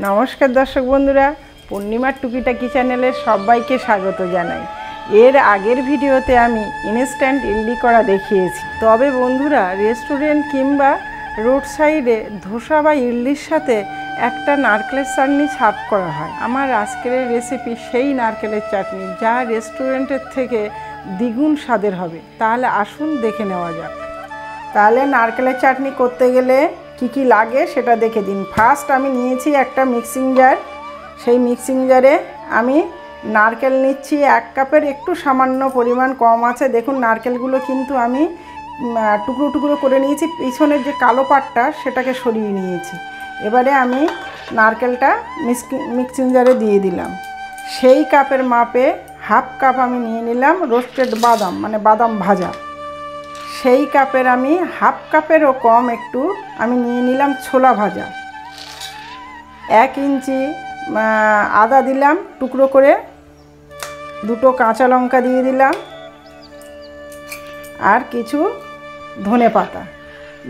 নমস্কার দর্শক বন্ধুরা, পূর্ণিমার টুকিটাকি চ্যানেলে সবাইকে স্বাগত জানাই। এর আগের ভিডিওতে আমি ইনস্ট্যান্ট ইডলি করা দেখিয়েছি। তবে বন্ধুরা, রেস্টুরেন্ট কিংবা রোড সাইডে ধোসা বা ইডলির সাথে একটা নারকেলের চাটনি সার্ভ করা হয়। আমার আজকের রেসিপি সেই নারকেলের চাটনি, যা রেস্টুরেন্টের থেকে দ্বিগুণ স্বাদের হবে। তাহলে আসুন দেখে নেওয়া যাক। তাহলে নারকেলের চাটনি করতে গেলে কি কি লাগে সেটা দেখে দিন। ফার্স্ট আমি নিয়েছি একটা মিক্সিং জার। সেই মিক্সিং জারে আমি নারকেল নিচ্ছি 1 কাপের একটু সামান্য পরিমাণ কম আছে। দেখুন নারকেলগুলো কিন্তু আমি টুকরো টুকরো করে নিয়েছি, পিছনের যে কালো পাটটা সেটাকে সরিয়ে নিয়েছি। এবারে আমি নারকেলটা মিক্সিং জারে দিয়ে দিলাম। সেই কাপের মাপে হাফ কাপ আমি নিয়ে নিলাম রোস্টেড বাদাম, মানে বাদাম ভাজা। সেই কাপের আমি হাফ কাপেরও কম একটু আমি নিয়ে নিলাম ছোলা ভাজা। 1 ইঞ্চি আদা দিলাম টুকরো করে, 2টো কাঁচা লঙ্কা দিয়ে দিলাম, আর কিছু ধনে পাতা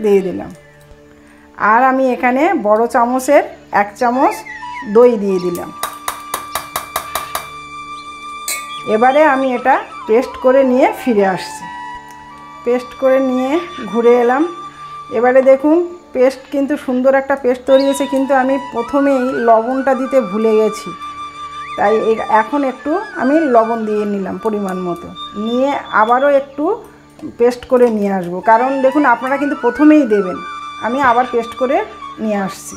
দিয়ে দিলাম। আর আমি এখানে বড় চামচের 1 চামচ দই দিয়ে দিলাম। এবারে আমি এটা পেস্ট করে নিয়ে ফিরে আসছি। পেস্ট করে নিয়ে ঘুরে এলাম। এবারে দেখুন পেস্ট কিন্তু সুন্দর একটা পেস্ট তৈরি হয়েছে, কিন্তু আমি প্রথমেই লবণটা দিতে ভুলে গেছি। তাই এখন একটু আমি লবণ দিয়ে নিলাম পরিমাণ মতো, নিয়ে আবারও একটু পেস্ট করে নিয়ে আসব। কারণ দেখুন আপনারা কিন্তু প্রথমেই দেবেন, আমি আবার পেস্ট করে নিয়ে আসছি।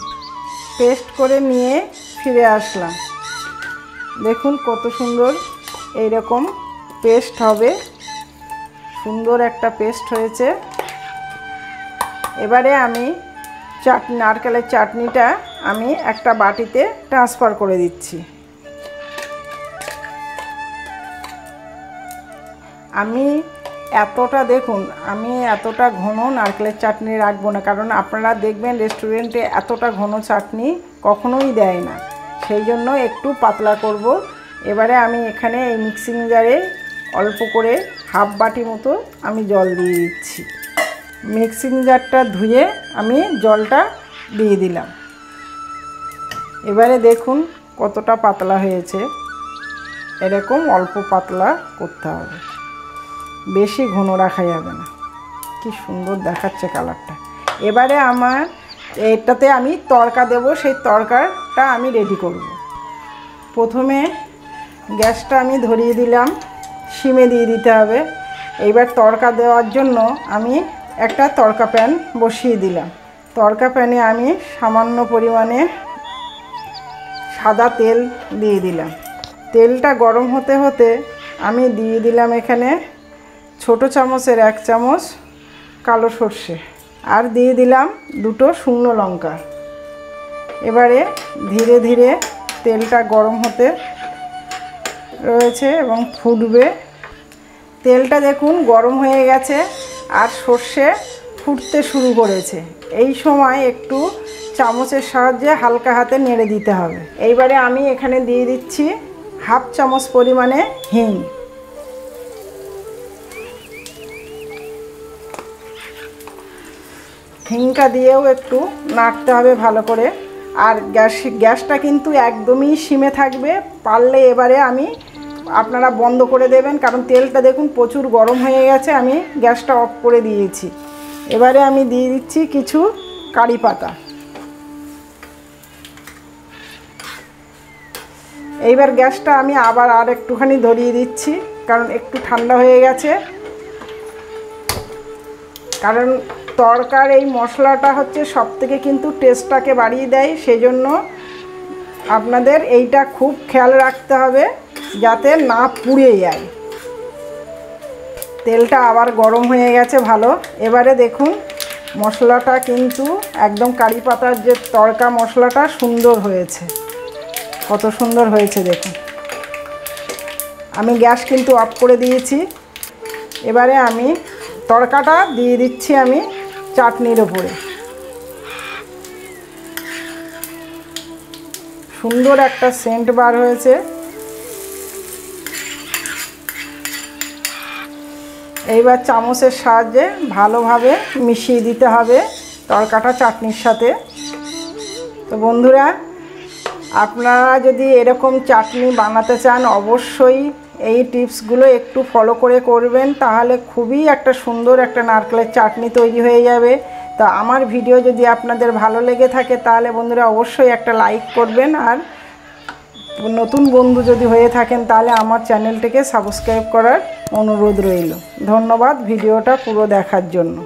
পেস্ট করে নিয়ে ফিরে আসলাম। দেখুন কত সুন্দর এইরকম পেস্ট হবে, সুন্দর একটা পেস্ট হয়েছে। এবারে আমি নারকেলের চাটনিটা আমি একটা বাটিতে ট্রান্সফার করে দিচ্ছি। আমি এতটা ঘন নারকেলের চাটনি রাখবো না, কারণ আপনারা দেখবেন রেস্টুরেন্টে এতটা ঘন চাটনি কখনোই দেয় না, সেই জন্য একটু পাতলা করব। এবারে আমি এখানে এই মিক্সিং জারে অল্প করে হাফ বাটি মতো আমি জল দিয়ে দিচ্ছি। মিক্সিং জারটা ধুয়ে আমি জলটা দিয়ে দিলাম। এবারে দেখুন কতটা পাতলা হয়েছে, এরকম অল্প পাতলা করতে হবে, বেশি ঘন রাখা যাবে না। কি সুন্দর দেখাচ্ছে কালারটা। এবারে আমার এটাতে আমি তড়কা দেব, সেই তড়কাটা আমি রেডি করব। প্রথমে গ্যাসটা আমি ধরিয়ে দিলাম, সিমে দিয়ে দিতে হবে। এইবার তড়কা দেওয়ার জন্য আমি একটা তড়কা প্যান বসিয়ে দিলাম। তড়কা প্যানে আমি সামান্য পরিমাণে সাদা তেল দিয়ে দিলাম। তেলটা গরম হতে হতে আমি দিয়ে দিলাম এখানে ছোট চামচের 1 চামচ কালো সর্ষে, আর দিয়ে দিলাম 2টো শুকনো লঙ্কা। এবারে ধীরে ধীরে তেলটা গরম হতে রয়েছে এবং ফুটবে। তেলটা দেখুন গরম হয়ে গেছে আর সর্ষে ফুটতে শুরু করেছে। এই সময় একটু চামচের সাহায্যে হালকা হাতে নেড়ে দিতে হবে। এইবারে আমি এখানে দিয়ে দিচ্ছি হাফ চামচ পরিমাণে হিং। হিংটা দিয়েও একটু নাড়তে হবে ভালো করে। আর গ্যাসটা কিন্তু একদমই সিমে থাকবে, পারলে এবারে আপনারা বন্ধ করে দেবেন, কারণ তেলটা দেখুন প্রচুর গরম হয়ে গেছে। আমি গ্যাসটা অফ করে দিয়েছি। এবারে আমি দিয়ে দিচ্ছি কিছু কারি পাতা। এইবার গ্যাসটা আমি আবার আর একটুখানি ধরিয়ে দিচ্ছি, কারণ একটু ঠান্ডা হয়ে গেছে। কারণ তড়কার এই মশলাটা হচ্ছে সবথেকে কিন্তু টেস্টটাকে বাড়িয়ে দেয়, সেজন্য আপনাদের এইটা খুব খেয়াল রাখতে হবে যাতে না পুড়ে যায়। তেলটা আবার গরম হয়ে গেছে ভালো। এবারে দেখুন মশলাটা কিন্তু একদম কারি পাতার যে তড়কা মশলাটা সুন্দর হয়েছে, কত সুন্দর হয়েছে দেখুন। আমি গ্যাস কিন্তু অফ করে দিয়েছি। এবারে আমি তড়কাটা দিয়ে দিচ্ছি আমি চাটনির ওপরে। সুন্দর একটা সেন্ট বার হয়েছে। এইবার চামচের সাহায্যে ভালোভাবে মিশিয়ে দিতে হবে তড়কাটা চাটনির সাথে। তো বন্ধুরা, আপনারা যদি এরকম চাটনি বানাতে চান অবশ্যই এই টিপসগুলো একটু ফলো করে করবেন, তাহলে খুবই একটা সুন্দর একটা নারকেলের চাটনি তৈরি হয়ে যাবে। তা আমার ভিডিও যদি আপনাদের ভালো লেগে থাকে তাহলে বন্ধুরা অবশ্যই একটা লাইক করবেন, আর নতুন বন্ধু যদি হয়ে থাকেন তাহলে আমার চ্যানেলটিকে সাবস্ক্রাইব করার অনুরোধ রইল। ধন্যবাদ ভিডিওটা পুরো দেখার জন্য।